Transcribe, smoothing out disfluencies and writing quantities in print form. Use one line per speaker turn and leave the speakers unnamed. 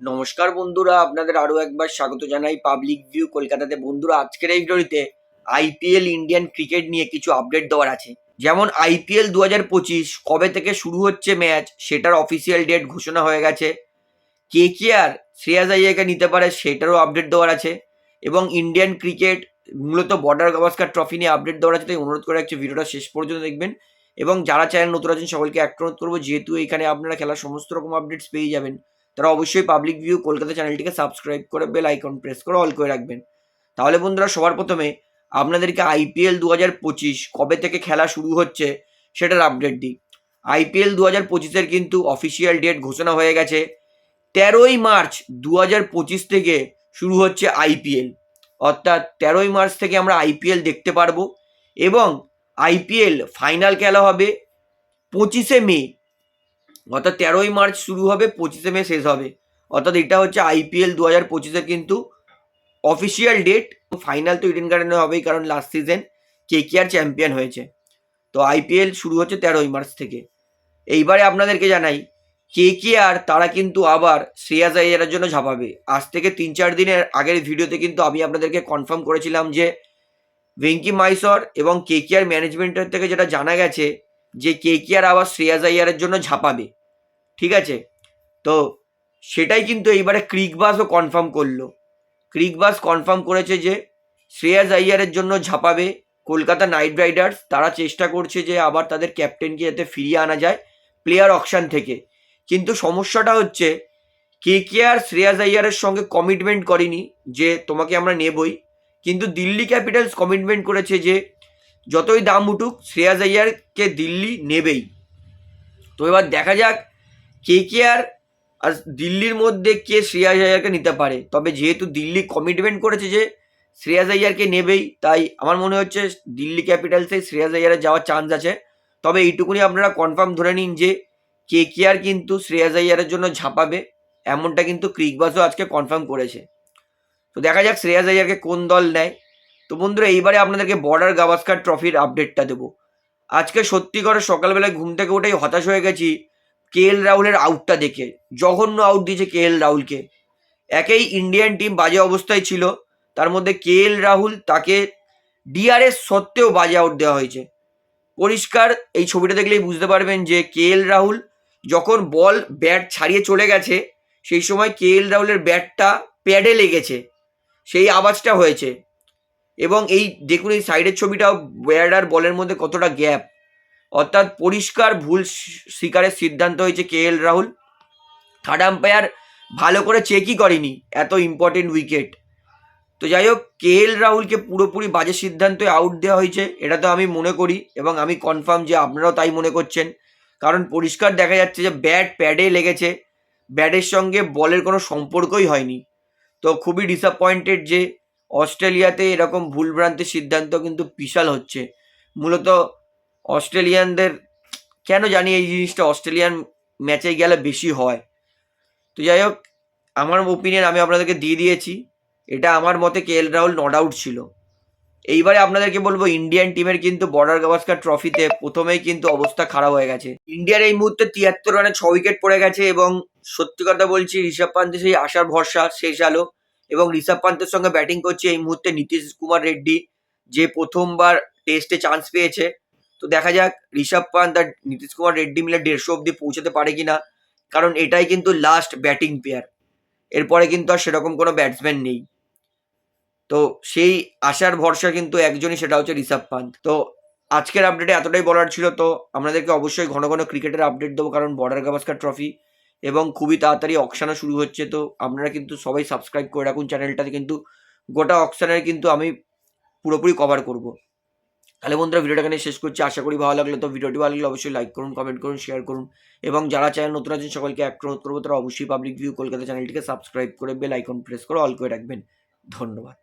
নমস্কার বন্ধুরা, আপনাদের আরো একবার স্বাগত জানাই পাবলিক ভিউ কলকাতাতে। বন্ধুরা, আজকের এই ভিডিওতে আইপিএল ইন্ডিয়ান ক্রিকেট নিয়ে কিছু আপডেট দেওয়ার আছে। যেমন আইপিএল 2025 কবে থেকে শুরু হচ্ছে ম্যাচ, সেটার অফিসিয়াল ডেট ঘোষণা হয়ে গেছে। কেকেআর শ্রেয়াস আইয়ারকে নিতে পারে, সেটারও আপডেট দেওয়ার আছে। এবং ইন্ডিয়ান ক্রিকেট মূলত বর্ডার গাভাস্কার ট্রফি নিয়ে আপডেট দেওয়ার আছে। তাই অনুরোধ করে রাখছি ভিডিওটা শেষ পর্যন্ত দেখবেন। এবং যারা চ্যানেল নতুন আছেন সকলকে একটা অনুরোধ করবো, যেহেতু এখানে আপনারা খেলার সমস্ত রকম আপডেটস পেয়ে যাবেন, তারা অবশ্যই পাবলিক ভিউ কলকাতা চ্যানেলটিকে সাবস্ক্রাইব করে বেল আইকন প্রেস করে অল করে রাখবেন। তাহলে বন্ধুরা, সবার প্রথমে আপনাদেরকে আইপিএল 2025 কবে থেকে খেলা শুরু হচ্ছে সেটার আপডেট দিই। আইপিএল 2025-এর কিন্তু অফিসিয়াল ডেট ঘোষণা হয়ে গেছে। 13ই মার্চ 2025 থেকে শুরু হচ্ছে আইপিএল। অর্থাৎ 13ই মার্চ থেকে আমরা আইপিএল দেখতে পারবো। এবং আইপিএল ফাইনাল খেলা হবে 25শে মে। অর্থাৎ 13ই মার্চ শুরু হবে, 25শে মে শেষ হবে। অর্থাৎ এটা হচ্ছে আইপিএল 2025-এর কিন্তু অফিসিয়াল ডেট। ফাইনাল তো ইডেন গার্ডেনে হবেই, কারণ লাস্ট সিজন কেকেআর চ্যাম্পিয়ন হয়েছে। তো আইপিএল শুরু হচ্ছে 13ই মার্চ থেকে। এইবারে আপনাদেরকে জানাই, কেকেআর তারা কিন্তু আবার শ্রেয়াস আইয়ারের জন্য ঝাঁপাবে। আজ থেকে 3-4 দিনের আগের ভিডিওতে কিন্তু আমি আপনাদেরকে কনফার্ম করেছিলাম যে ভেঙ্কি মাইসর এবং কেকেআর ম্যানেজমেন্টের থেকে যেটা জানা গেছে যে কেকেআর আবার শ্রেয়াস আইয়ারের জন্য ঝাঁপাবে। ঠিক আছে, তো সেটাই কিন্তু এইবারে ক্রিকবাসও কনফার্ম করলো। ক্রিকবাস কনফার্ম করেছে যে শ্রেয়াস আইয়ারের জন্য ঝাঁপাবে কলকাতা নাইট রাইডার্স। তারা চেষ্টা করছে যে আবার তাদের ক্যাপ্টেনকে যাতে ফিরিয়ে আনা যায় প্লেয়ার অকশন থেকে। কিন্তু সমস্যাটা হচ্ছে কেকেআর শ্রেয়াস আইয়ারের সঙ্গে কমিটমেন্ট করেনি যে তোমাকে আমরা নেবই, কিন্তু দিল্লি ক্যাপিটালস কমিটমেন্ট করেছে যে যতই দাম উঠুক শ্রেয়াস আইয়ারকে দিল্লি নেবেই। তো এবার দেখা যাক কেকেআর আর দিল্লির মধ্যে কে শ্রেয়াস আইয়ারকে নিতে পারে। তবে যেহেতু দিল্লি কমিটমেন্ট করেছে যে শ্রেয়াস আইয়ারকে নেবেই, তাই আমার মনে হচ্ছে দিল্লি ক্যাপিটালসে শ্রেয়াস আইয়ারের যাওয়ার চান্স আছে। তবে এইটুকুনি আপনারা কনফার্ম ধরে নিন যে কেকেআর কিন্তু শ্রেয়াস আইয়ারের জন্য ঝাঁপাবে, এমনটা কিন্তু ক্রিকবাসও আজকে কনফার্ম করেছে। তো দেখা যাক শ্রেয়াস আইয়ারকে কোন দল নেয়। তো বন্ধুরা, এইবারে আপনাদেরকে বর্ডার গাভাস্কার ট্রফির আপডেটটা দেবো। আজকে সত্যি করে সকালবেলায় ঘুম থেকে উঠেই হতাশ হয়ে গেছি কেএল রাহুলের আউটটা দেখে। জঘন্য আউট দিয়েছে কেএল রাহুলকে। একেই ইন্ডিয়ান টিম বাজে অবস্থায় ছিল, তার মধ্যে কেএল রাহুল তাকে ডিআরএস সত্ত্বেও বাজে আউট দেওয়া হয়েছে। পরিষ্কার এই ছবিটা দেখলেই বুঝতে পারবেন যে কেএল রাহুল যখন বল ব্যাট ছাড়িয়ে চলে গেছে, সেই সময় কেএল রাহুলের ব্যাটটা প্যাডে লেগেছে, সেই আওয়াজটা হয়েছে। এবং এই দেখুন, এই সাইডের ছবিটাও ব্যাট আর বলের মধ্যে কতটা গ্যাপ। অর্থাৎ পরিষ্কার ভুল শিকারের সিদ্ধান্ত হয়েছে কেএল রাহুল। থার্ড আম্পায়ার ভালো করে চেকই করেনি এত ইম্পর্টেন্ট উইকেট। তো যাই হোক, কেএল রাহুলকে পুরোপুরি বাজে সিদ্ধান্তে আউট দেওয়া হয়েছে, এটা তো আমি মনে করি এবং আমি কনফার্ম যে আপনারাও তাই মনে করছেন। কারণ পরিষ্কার দেখা যাচ্ছে যে ব্যাট প্যাডে লেগেছে, ব্যাটের সঙ্গে বলের কোনো সম্পর্কই হয়নি। তো খুবই ডিসঅ্যাপয়েন্টেড যে অস্ট্রেলিয়াতে এরকম ভুলভ্রান্তির সিদ্ধান্ত কিন্তু বিশাল হচ্ছে। মূলত অস্ট্রেলিয়ানদের কেন জানি এই জিনিসটা অস্ট্রেলিয়ান ম্যাচে গেলে বেশি হয়। তো যাই হোক, আমার ওপিনিয়ন আমি আপনাদেরকে দিয়ে দিয়েছি। এটা আমার মতে কেএল রাহুল নট আউট ছিল। এইবারে আপনাদেরকে বলবো, ইন্ডিয়ান টিমের কিন্তু বর্ডার গাভাস্কার ট্রফিতে প্রথমেই কিন্তু অবস্থা খারাপ হয়ে গেছে। ইন্ডিয়ার এই মুহূর্তে 73 রানে 6 উইকেট পড়ে গেছে। এবং সত্যি কথা বলছি, ঋষভ পান্তের সেই আশার ভরসা শেষ আলো। এবং ঋষভ পান্তের সঙ্গে ব্যাটিং করছে এই মুহূর্তে নীতিশ কুমার রেড্ডি, যে প্রথমবার টেস্টে চান্স পেয়েছে। তো দেখা যাক ঋষভ পান্ত আর নীতিশ কুমার রেড্ডি মিলে 150 অব্দি পৌঁছাতে পারে কিনা, কারণ এটাই কিন্তু লাস্ট ব্যাটিং পেয়ার। এরপরে কিন্তু আর সেরকম কোনো ব্যাটসম্যান নেই। তো সেই আশার ভরসা কিন্তু একজনই, সেটা হচ্ছে ঋষভ পান্ত। তো আজকের আপডেটে এতটাই বলার ছিল। তো আপনাদেরকে অবশ্যই ঘন ঘন ক্রিকেটের আপডেট দেবো, কারণ বর্ডার গাভাস্কার ট্রফি এবং খুবই তাড়াতাড়ি অকশানও শুরু হচ্ছে। তো আপনারা কিন্তু সবাই সাবস্ক্রাইব করে রাখুন চ্যানেলটাতে, কিন্তু গোটা অকশানের কিন্তু আমি পুরোপুরি কভার করব। তাহলে বন্ধুরা, ভিডিওটা এখানে শেষ করছি। আশা করি ভালো লাগলো। তো ভিডিওটি ভালো লাগলে অবশ্যই লাইক করুন, কমেন্ট করুন, শেয়ার করুন। এবং যারা চ্যানেল নতুন আছেন সকলকে একটা অনুরোধ করবো, তারা অবশ্যই পাবলিক ভিউ কলকাতা চ্যানেলটিকে সাবস্ক্রাইব করে বেল আইকন প্রেস করে অল করে রাখবেন। ধন্যবাদ।